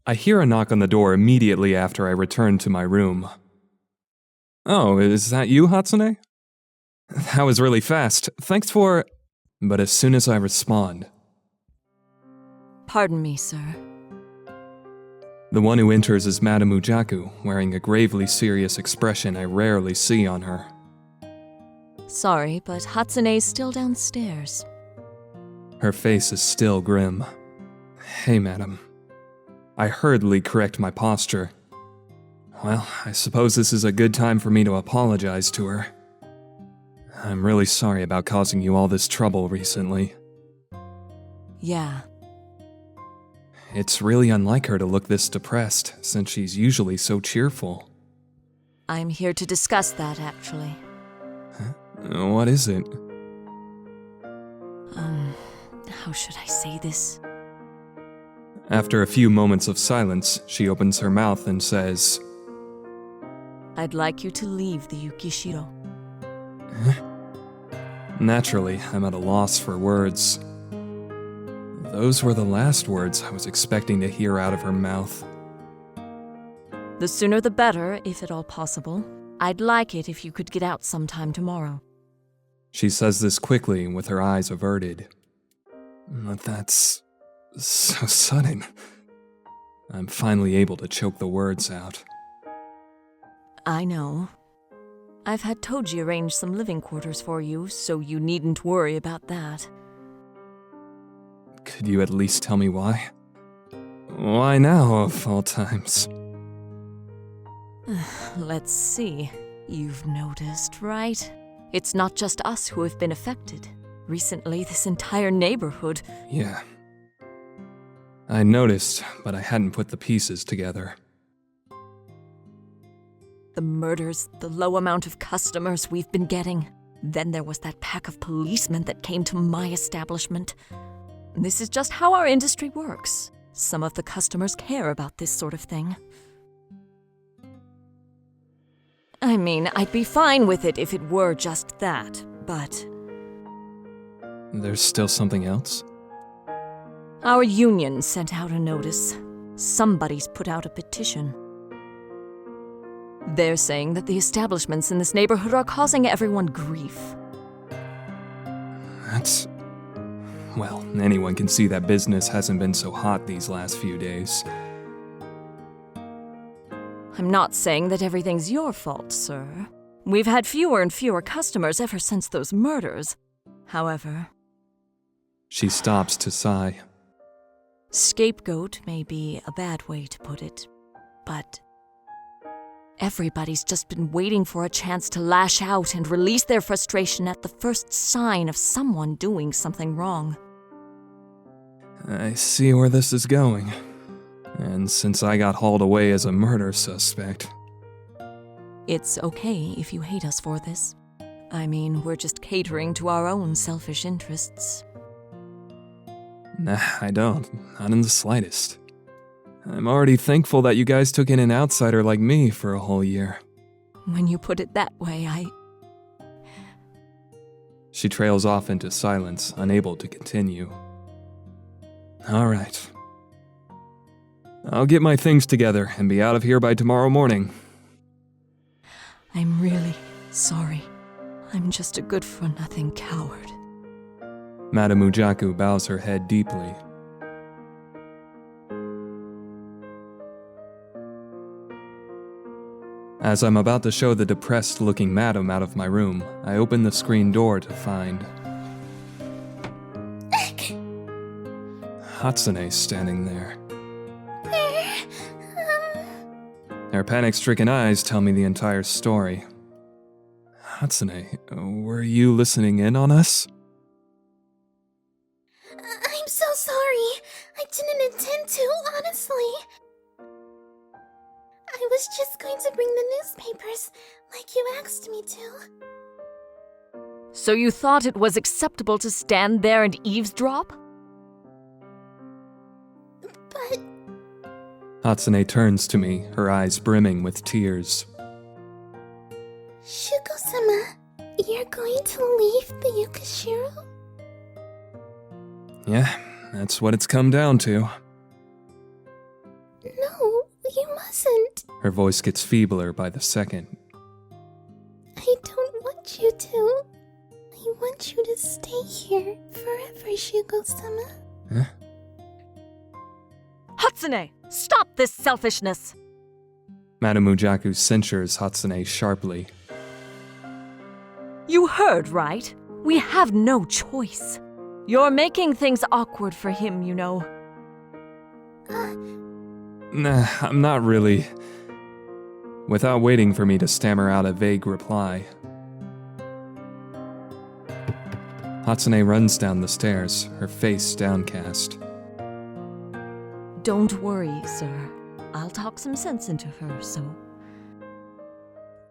I hear a knock on the door immediately after I return to my room. Oh, is that you, Hatsune? That was really fast. Thanks for... But as soon as I respond... Pardon me, sir. The one who enters is Madame Ujaku, wearing a gravely serious expression I rarely see on her. Sorry, but Hatsune's still downstairs. Her face is still grim. Hey, madam. I hurriedly correct my posture. Well, I suppose this is a good time for me to apologize to her. I'm really sorry about causing you all this trouble recently. Yeah. It's really unlike her to look this depressed, since she's usually so cheerful. I'm here to discuss that, actually. Huh? What is it? How should I say this? After a few moments of silence, she opens her mouth and says, I'd like you to leave the Yuki Shiro. Huh? Naturally, I'm at a loss for words. Those were the last words I was expecting to hear out of her mouth. The sooner the better, if at all possible. I'd like it if you could get out sometime tomorrow. She says this quickly, with her eyes averted. But that's... so sudden. I'm finally able to choke the words out. I know. I've had Toji arrange some living quarters for you, so you needn't worry about that. Could you at least tell me why? Why now, of all times? Let's see. You've noticed, right? It's not just us who have been affected. Recently, this entire neighborhood... Yeah. I noticed, but I hadn't put the pieces together. The murders, the low amount of customers we've been getting. Then there was that pack of policemen that came to my establishment. This is just how our industry works. Some of the customers care about this sort of thing. I mean, I'd be fine with it if it were just that, but... There's still something else? Our union sent out a notice. Somebody's put out a petition. They're saying that the establishments in this neighborhood are causing everyone grief. That's... Well, anyone can see that business hasn't been so hot these last few days. I'm not saying that everything's your fault, sir. We've had fewer and fewer customers ever since those murders. However... She stops to sigh. Scapegoat may be a bad way to put it, but... Everybody's just been waiting for a chance to lash out and release their frustration at the first sign of someone doing something wrong. I see where this is going. And since I got hauled away as a murder suspect... It's okay if you hate us for this. I mean, we're just catering to our own selfish interests. Nah, I don't. Not in the slightest. I'm already thankful that you guys took in an outsider like me for a whole year. When you put it that way, She trails off into silence, unable to continue. All right. I'll get my things together and be out of here by tomorrow morning. I'm really sorry. I'm just a good-for-nothing coward. Madame Ujaku bows her head deeply. As I'm about to show the depressed-looking madam out of my room, I open the screen door to find... Hatsune standing there. Her panic-stricken eyes tell me the entire story. Hatsune, were you listening in on us? I'm so sorry. I didn't intend to, honestly. I was just going to bring the newspapers, like you asked me to. So you thought it was acceptable to stand there and eavesdrop? But... Hatsune turns to me, her eyes brimming with tears. Shugo-sama, you're going to leave the Yuki Shiro? Yeah, that's what it's come down to. Her voice gets feebler by the second. I don't want you to. I want you to stay here forever, Shugo-sama. Huh? Hatsune, stop this selfishness! Madame Ujaku censures Hatsune sharply. You heard, right? We have no choice. You're making things awkward for him, you know. Nah, I'm not really. Without waiting for me to stammer out a vague reply, Hatsune runs down the stairs, her face downcast. Don't worry, sir. I'll talk some sense into her, so...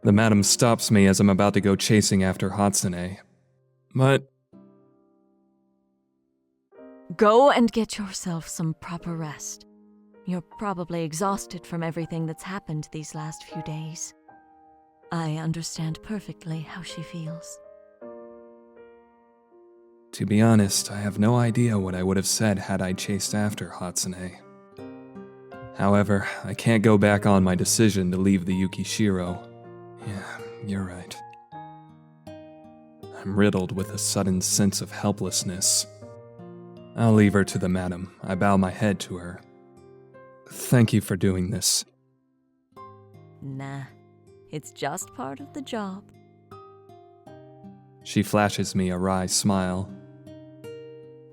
The madam stops me as I'm about to go chasing after Hatsune. But... Go and get yourself some proper rest. You're probably exhausted from everything that's happened these last few days. I understand perfectly how she feels. to be honest, I have no idea what I would have said had I chased after Hatsune. However, I can't go back on my decision to leave the Yuki Shiro. Yeah, you're right. I'm riddled with a sudden sense of helplessness. I'll leave her to the madam. I bow my head to her. Thank you for doing this. Nah, it's just part of the job. She flashes me a wry smile.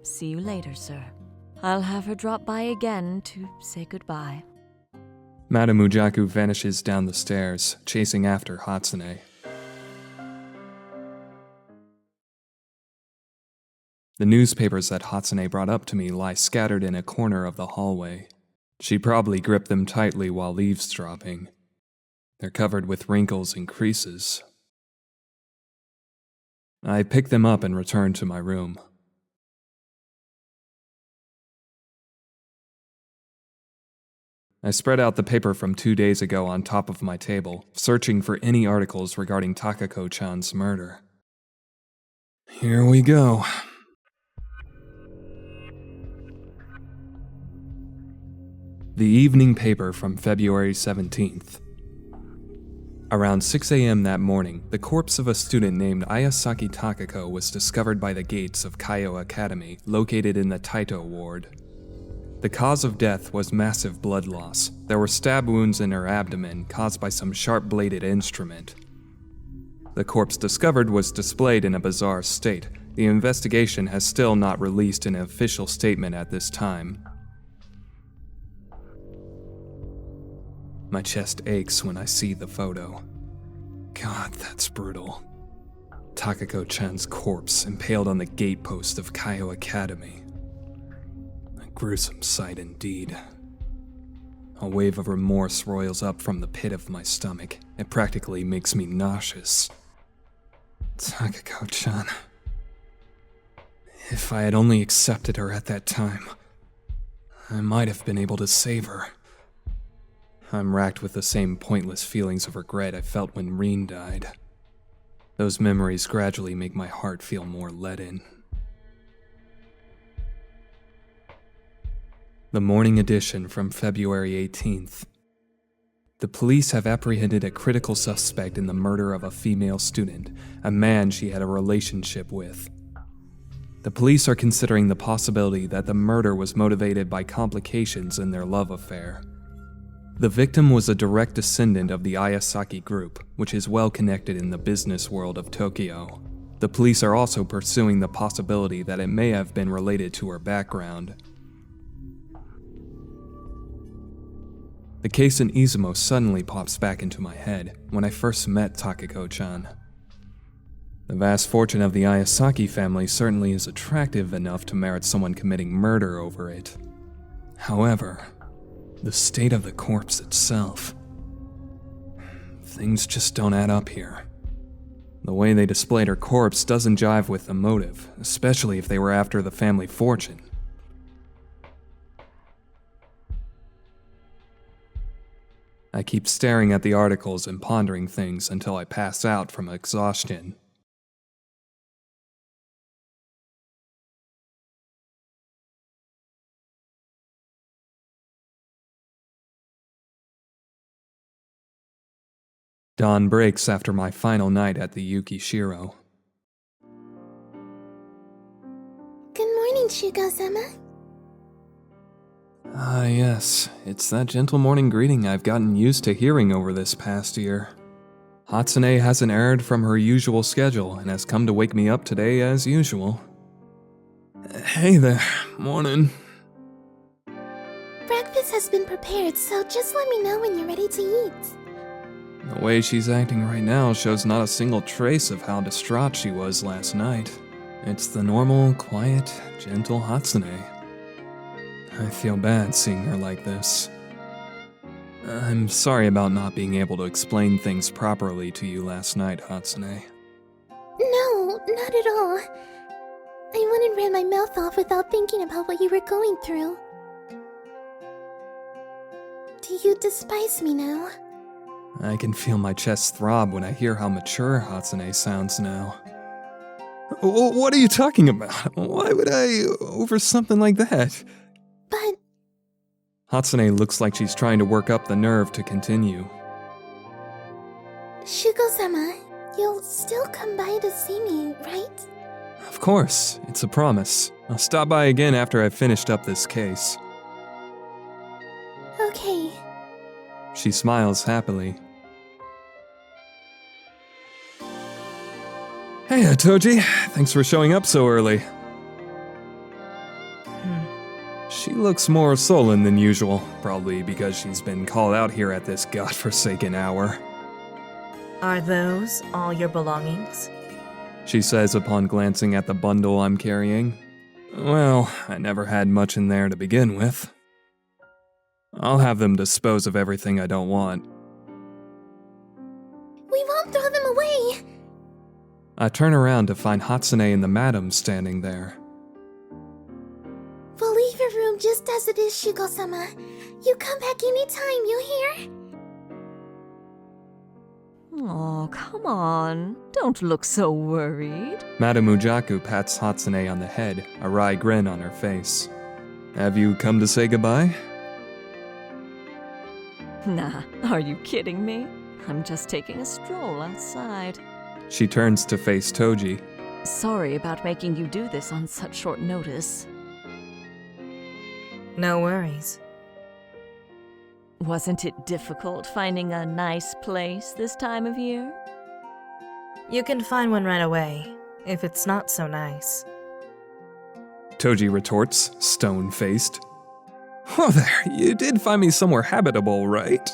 See you later, sir. I'll have her drop by again to say goodbye. Madame Ujaku vanishes down the stairs, chasing after Hatsune. The newspapers that Hatsune brought up to me lie scattered in a corner of the hallway. She probably gripped them tightly while eavesdropping. They're covered with wrinkles and creases. I pick them up and return to my room. I spread out the paper from 2 days ago on top of my table, searching for any articles regarding Takako-chan's murder. Here we go. The evening paper from February 17th. Around 6 a.m. that morning, the corpse of a student named Ayasaki Takako was discovered by the gates of Kaio Academy, located in the Taito ward. The cause of death was massive blood loss. There were stab wounds in her abdomen caused by some sharp-bladed instrument. The corpse discovered was displayed in a bizarre state. The investigation has still not released an official statement at this time. My chest aches when I see the photo. God, that's brutal. Takako-chan's corpse impaled on the gatepost of Kaio Academy. A gruesome sight indeed. A wave of remorse roils up from the pit of my stomach. It practically makes me nauseous. Takako-chan. If I had only accepted her at that time, I might have been able to save her. I'm racked with the same pointless feelings of regret I felt when Rin died. Those memories gradually make my heart feel more leaden. The morning edition from February 18th. The police have apprehended a critical suspect in the murder of a female student, a man she had a relationship with. The police are considering the possibility that the murder was motivated by complications in their love affair. The victim was a direct descendant of the Ayasaki group, which is well connected in the business world of Tokyo. The police are also pursuing the possibility that it may have been related to her background. The case in Izumo suddenly pops back into my head when I first met Takako-chan. The vast fortune of the Ayasaki family certainly is attractive enough to merit someone committing murder over it. However, the state of the corpse itself. Things just don't add up here. The way they displayed her corpse doesn't jive with the motive, especially if they were after the family fortune. I keep staring at the articles and pondering things until I pass out from exhaustion. Dawn breaks after my final night at the Yuki Shiro. Good morning, Shugo-sama. Ah, yes. It's that gentle morning greeting I've gotten used to hearing over this past year. Hatsune hasn't erred from her usual schedule and has come to wake me up today as usual. Hey there. Morning. Breakfast has been prepared, so just let me know when you're ready to eat. The way she's acting right now shows not a single trace of how distraught she was last night. It's the normal, quiet, gentle Hatsune. I feel bad seeing her like this. I'm sorry about not being able to explain things properly to you last night, Hatsune. No, not at all. I wouldn't ran my mouth off without thinking about what you were going through. Do you despise me now? I can feel my chest throb when I hear how mature Hatsune sounds now. What are you talking about? Why would I over something like that? But... Hatsune looks like she's trying to work up the nerve to continue. Shugo-sama, you'll still come by to see me, right? Of course, it's a promise. I'll stop by again after I've finished up this case. Okay. She smiles happily. Hey, Toji. Thanks for showing up so early. She looks more sullen than usual, probably because she's been called out here at this godforsaken hour. Are those all your belongings? She says upon glancing at the bundle I'm carrying. Well, I never had much in there to begin with. I'll have them dispose of everything I don't want. We won't throw them away! I turn around to find Hatsune and the madam standing there. We'll leave your room just as it is, Shugo-sama. You come back anytime, you hear? Oh, come on. Don't look so worried. Madam Ujaku pats Hatsune on the head, a wry grin on her face. Have you come to say goodbye? Nah, are you kidding me? I'm just taking a stroll outside. She turns to face Toji. Sorry about making you do this on such short notice. No worries. Wasn't it difficult finding a nice place this time of year? You can find one right away, if it's not so nice. Toji retorts, stone-faced. Oh there, you did find me somewhere habitable, right?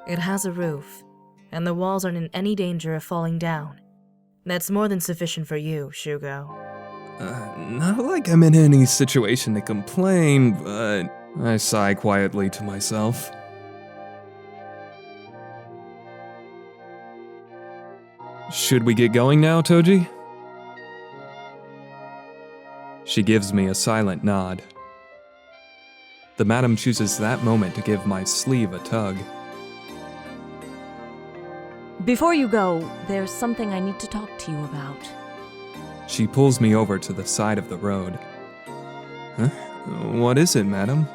It has a roof, and the walls aren't in any danger of falling down. That's more than sufficient for you, Shugo. Not like I'm in any situation to complain, but I sigh quietly to myself. Should we get going now, Toji? She gives me a silent nod. The madam chooses that moment to give my sleeve a tug. Before you go, there's something I need to talk to you about. She pulls me over to the side of the road. Huh? What is it, madam?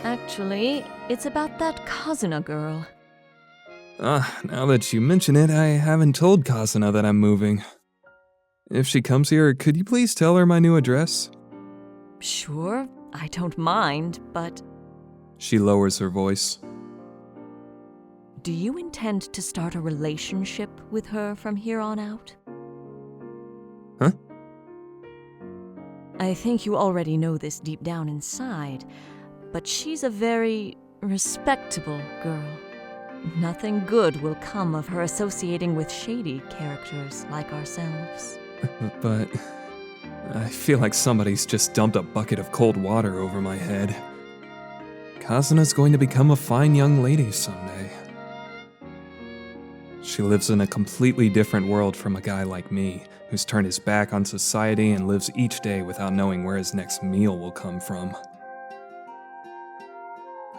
Actually, it's about that Kazuna girl. Now that you mention it, I haven't told Kazuna that I'm moving. If she comes here, could you please tell her my new address? Sure, I don't mind, but... She lowers her voice. Do you intend to start a relationship with her from here on out? Huh? I think you already know this deep down inside, but she's a very respectable girl. Nothing good will come of her associating with shady characters like ourselves. But I feel like somebody's just dumped a bucket of cold water over my head. Kazuna's going to become a fine young lady someday. She lives in a completely different world from a guy like me, who's turned his back on society and lives each day without knowing where his next meal will come from.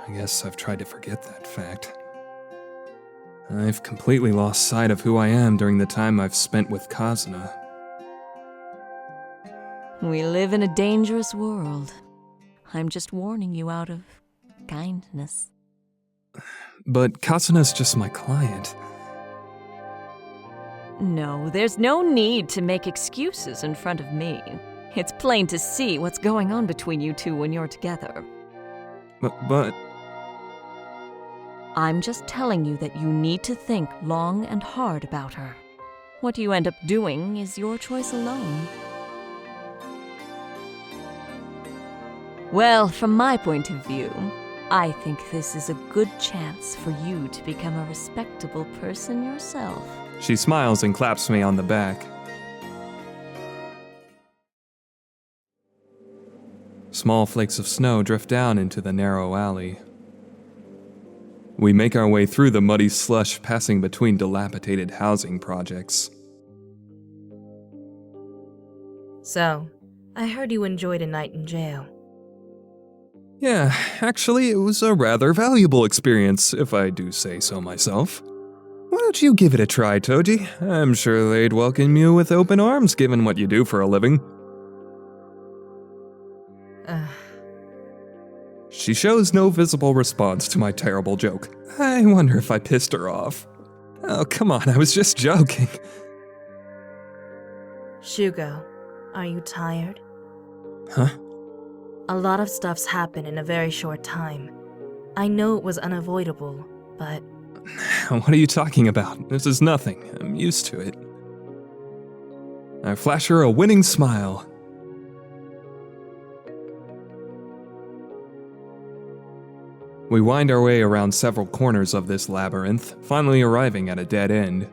I guess I've tried to forget that fact. I've completely lost sight of who I am during the time I've spent with Kazuna. We live in a dangerous world. I'm just warning you out of kindness. but Kasuna's just my client. No, there's no need to make excuses in front of me. It's plain to see what's going on between you two when you're together. But... I'm just telling you that you need to think long and hard about her. What you end up doing is your choice alone. Well, from my point of view, I think this is a good chance for you to become a respectable person yourself. She smiles and claps me on the back. Small flakes of snow drift down into the narrow alley. We make our way through the muddy slush, passing between dilapidated housing projects. So, I heard you enjoyed a night in jail. Yeah, actually, it was a rather valuable experience, if I do say so myself. Why don't you give it a try, Toji? I'm sure they'd welcome you with open arms, given what you do for a living. She shows no visible response to my terrible joke. I wonder if I pissed her off. Oh, come on, I was just joking. Shugo, are you tired? Huh? A lot of stuff's happened in a very short time. I know it was unavoidable, but... What are you talking about? This is nothing. I'm used to it. I flash her a winning smile. We wind our way around several corners of this labyrinth, finally arriving at a dead end.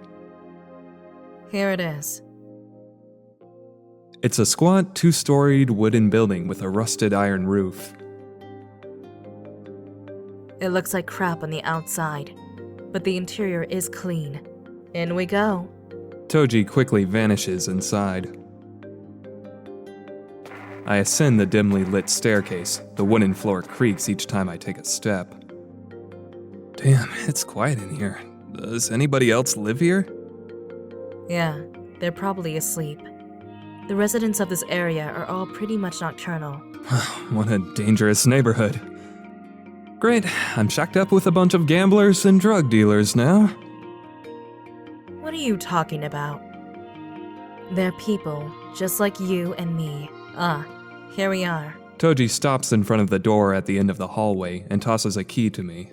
Here it is. It's a squat, two-storied wooden building with a rusted iron roof. It looks like crap on the outside, but the interior is clean. In we go. Toji quickly vanishes inside. I ascend the dimly lit staircase. The wooden floor creaks each time I take a step. Damn, it's quiet in here. Does anybody else live here? Yeah, they're probably asleep. The residents of this area are all pretty much nocturnal. What a dangerous neighborhood. Great, I'm shacked up with a bunch of gamblers and drug dealers now. What are you talking about? They're people, just like you and me. Here we are. Toji stops in front of the door at the end of the hallway and tosses a key to me.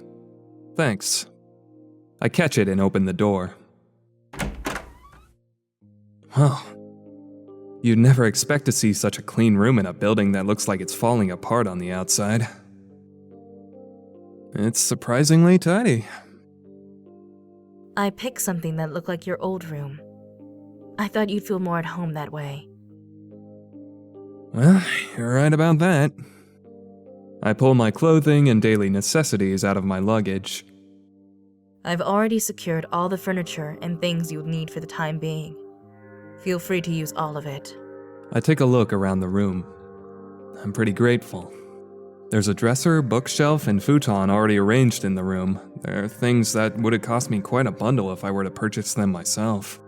Thanks. I catch it and open the door. Well, you'd never expect to see such a clean room in a building that looks like it's falling apart on the outside. It's surprisingly tidy. I picked something that looked like your old room. I thought you'd feel more at home that way. Well, you're right about that. I pull my clothing and daily necessities out of my luggage. I've already secured all the furniture and things you'll need for the time being. Feel free to use all of it. I take a look around the room. I'm pretty grateful. There's a dresser, bookshelf, and futon already arranged in the room. They're things that would have cost me quite a bundle if I were to purchase them myself.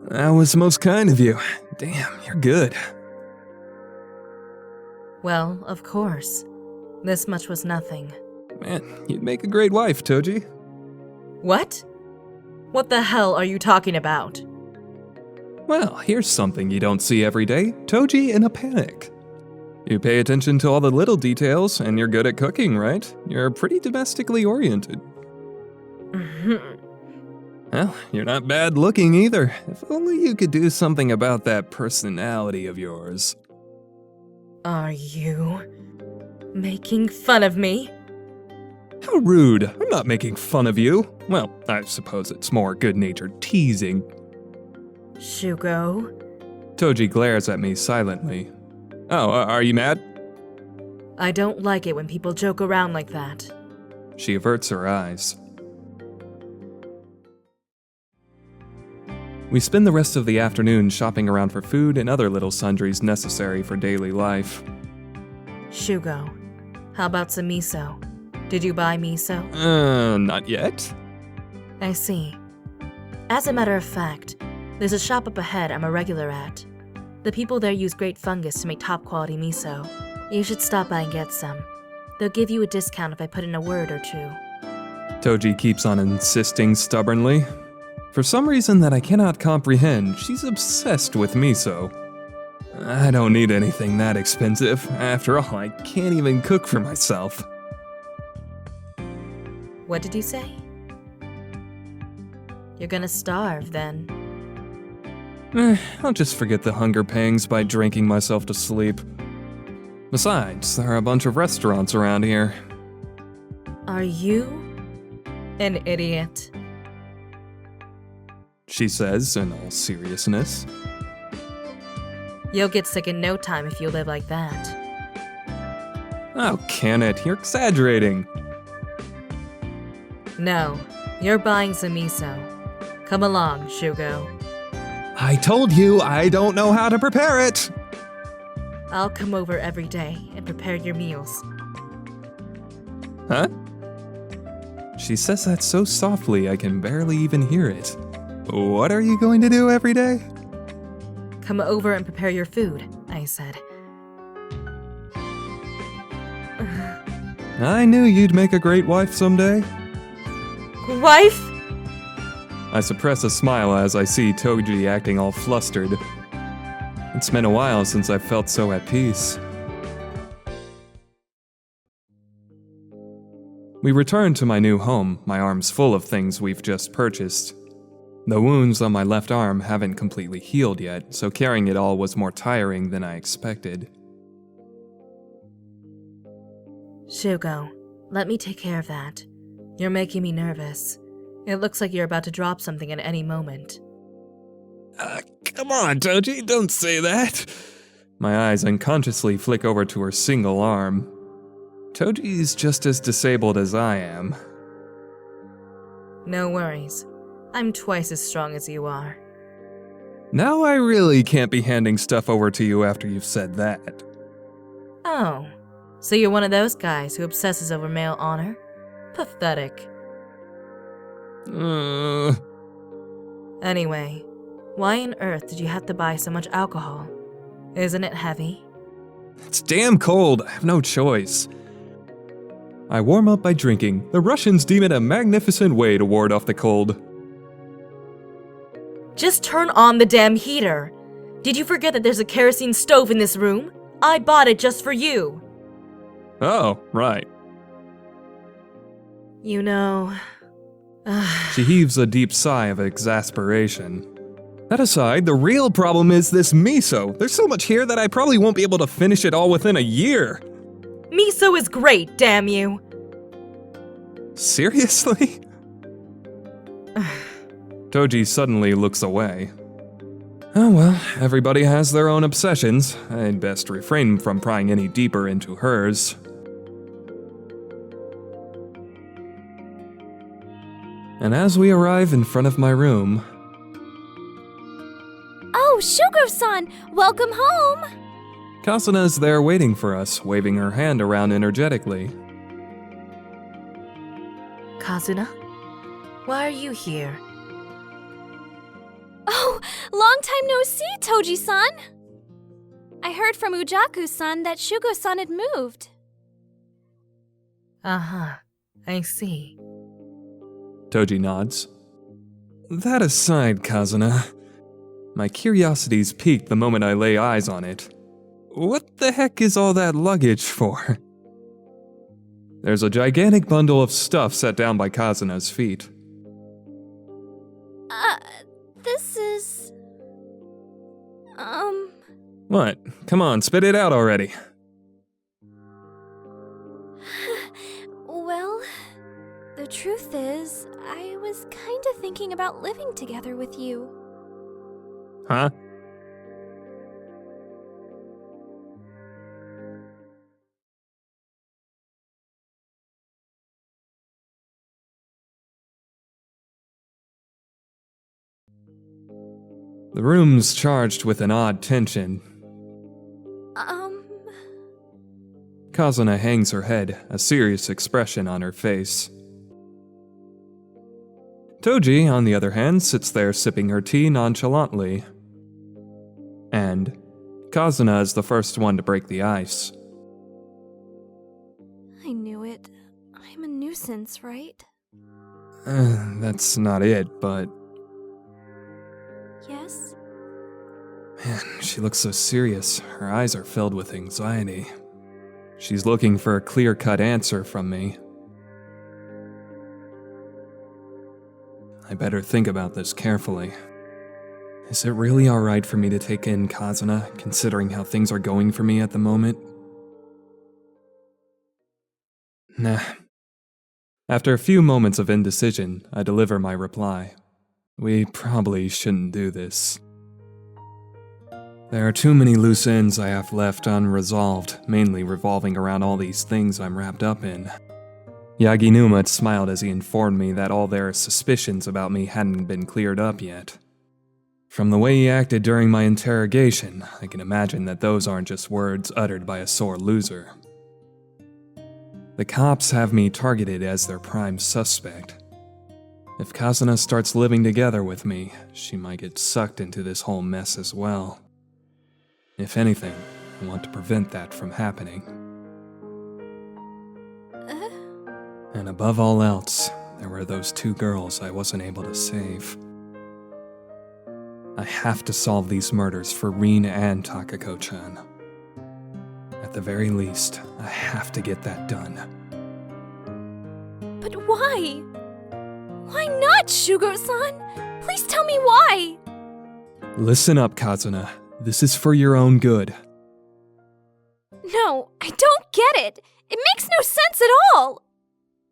That was most kind of you. Damn, you're good. Well, of course. This much was nothing. Man, you'd make a great wife, Toji. What? What the hell are you talking about? Well, here's something you don't see every day. Toji in a panic. You pay attention to all the little details, and you're good at cooking, right? You're pretty domestically oriented. Well, you're not bad looking either. If only you could do something about that personality of yours. Are you making fun of me? How rude. I'm not making fun of you. Well, I suppose it's more good-natured teasing. Shugo? Toji glares at me silently. Oh, are you mad? I don't like it when people joke around like that. She averts her eyes. We spend the rest of the afternoon shopping around for food and other little sundries necessary for daily life. Shugo, how about some miso? Did you buy miso? Not yet. I see. As a matter of fact, there's a shop up ahead I'm a regular at. The people there use great fungus to make top-quality miso. You should stop by and get some. They'll give you a discount if I put in a word or two. Toji keeps on insisting stubbornly. For some reason that I cannot comprehend, she's obsessed with miso. I don't need anything that expensive. After all, I can't even cook for myself. What did you say? You're gonna starve, then. I'll just forget the hunger pangs by drinking myself to sleep. Besides, there are a bunch of restaurants around here. Are you an idiot? She says in all seriousness. You'll get sick in no time if you live like that. Oh, can it? You're exaggerating. No, you're buying some miso. Come along, Shugo. I told you I don't know how to prepare it! I'll come over every day and prepare your meals. Huh? She says that so softly I can barely even hear it. What are you going to do every day? Come over and prepare your food, I said. I knew you'd make a great wife someday. Wife? I suppress a smile as I see Toji acting all flustered. It's been a while since I've felt so at peace. We return to my new home, my arms full of things we've just purchased. The wounds on my left arm haven't completely healed yet, so carrying it all was more tiring than I expected. Shugo, let me take care of that. You're making me nervous. It looks like you're about to drop something at any moment. Come on, Toji, don't say that. My eyes unconsciously flick over to her single arm. Toji's just as disabled as I am. No worries. I'm twice as strong as you are. Now I really can't be handing stuff over to you after you've said that. Oh, so you're one of those guys who obsesses over male honor? Pathetic. Anyway, why on earth did you have to buy so much alcohol? Isn't it heavy? It's damn cold. I have no choice. I warm up by drinking. The Russians deem it a magnificent way to ward off the cold. Just turn on the damn heater. Did you forget that there's a kerosene stove in this room? I bought it just for you. Oh, right. You know... She heaves a deep sigh of exasperation. That aside, the real problem is this miso. There's so much here that I probably won't be able to finish it all within a year. Miso is great, damn you. Seriously? Toji suddenly looks away. Oh well, everybody has their own obsessions. I'd best refrain from prying any deeper into hers. And as we arrive in front of my room... Oh, Shugo-san! Welcome home! Kasuna's there waiting for us, waving her hand around energetically. Kazuna? Why are you here? Oh, long time no see, Toji-san! I heard from Ujaku-san that Shugo-san had moved. Uh-huh, I see. Toji nods. That aside, Kazuna, my curiosity's piqued the moment I lay eyes on it. What the heck is all that luggage for? There's a gigantic bundle of stuff set down by Kazuna's feet. This is... What? Come on, spit it out already. Well, the truth is, I was kinda thinking about living together with you. Huh? The room's charged with an odd tension. Kazuna hangs her head, a serious expression on her face. Toji, on the other hand, sits there sipping her tea nonchalantly. And Kazuna is the first one to break the ice. I knew it. I'm a nuisance, right? That's not it, but Yes? man, she looks so serious. Her eyes are filled with anxiety. She's looking for a clear-cut answer from me. I better think about this carefully. Is it really alright for me to take in Kazuna, considering how things are going for me at the moment? Nah. After a few moments of indecision, I deliver my reply. We probably shouldn't do this. There are too many loose ends I have left unresolved, mainly revolving around all these things I'm wrapped up in. Yaginuma smiled as he informed me that all their suspicions about me hadn't been cleared up yet. From the way he acted during my interrogation, I can imagine that those aren't just words uttered by a sore loser. The cops have me targeted as their prime suspect. If Kazuna starts living together with me, she might get sucked into this whole mess as well. If anything, I want to prevent that from happening. And above all else, there were those 2 girls I wasn't able to save. I have to solve these murders for Rin and Takako-chan. At the very least, I have to get that done. But why? Why not, Shugo-san? Please tell me why! Listen up, Kazuna. This is for your own good. No, I don't get it! It makes no sense at all!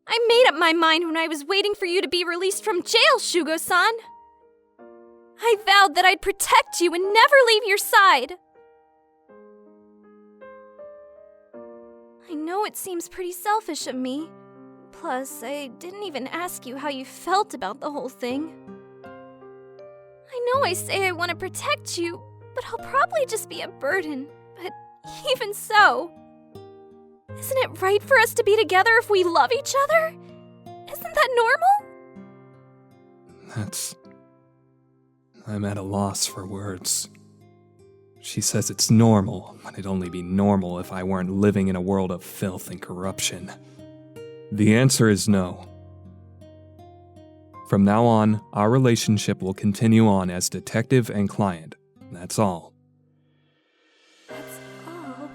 I made up my mind when I was waiting for you to be released from jail, Shugo-san! I vowed that I'd protect you and never leave your side! I know it seems pretty selfish of me. Plus, I didn't even ask you how you felt about the whole thing. I know I say I want to protect you, but I'll probably just be a burden. But even so, isn't it right for us to be together if we love each other? Isn't that normal? I'm at a loss for words. She says it's normal, but it'd only be normal if I weren't living in a world of filth and corruption. The answer is no. From now on, our relationship will continue on as detective and client. That's all. That's all.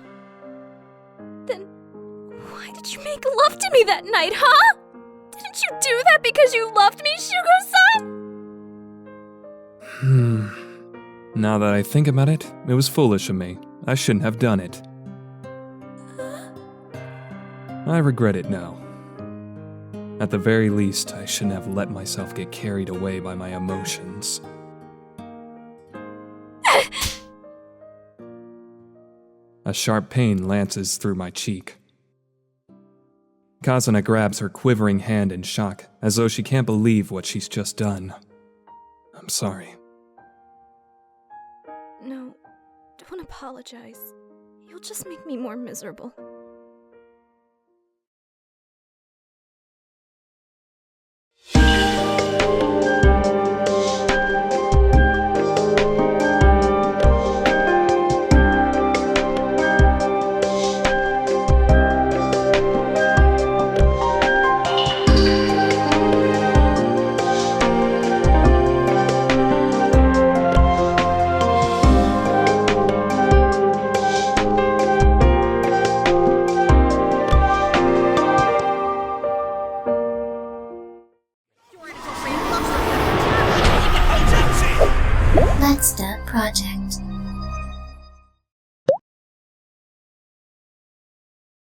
Then why did you make love to me that night, huh? Didn't you do that because you loved me, Shugo-san? Now that I think about it, it was foolish of me. I shouldn't have done it. I regret it now. At the very least, I shouldn't have let myself get carried away by my emotions. A sharp pain lances through my cheek. Kazuna grabs her quivering hand in shock, as though she can't believe what she's just done. I'm sorry. No, don't apologize. You'll just make me more miserable. Let's Done Project.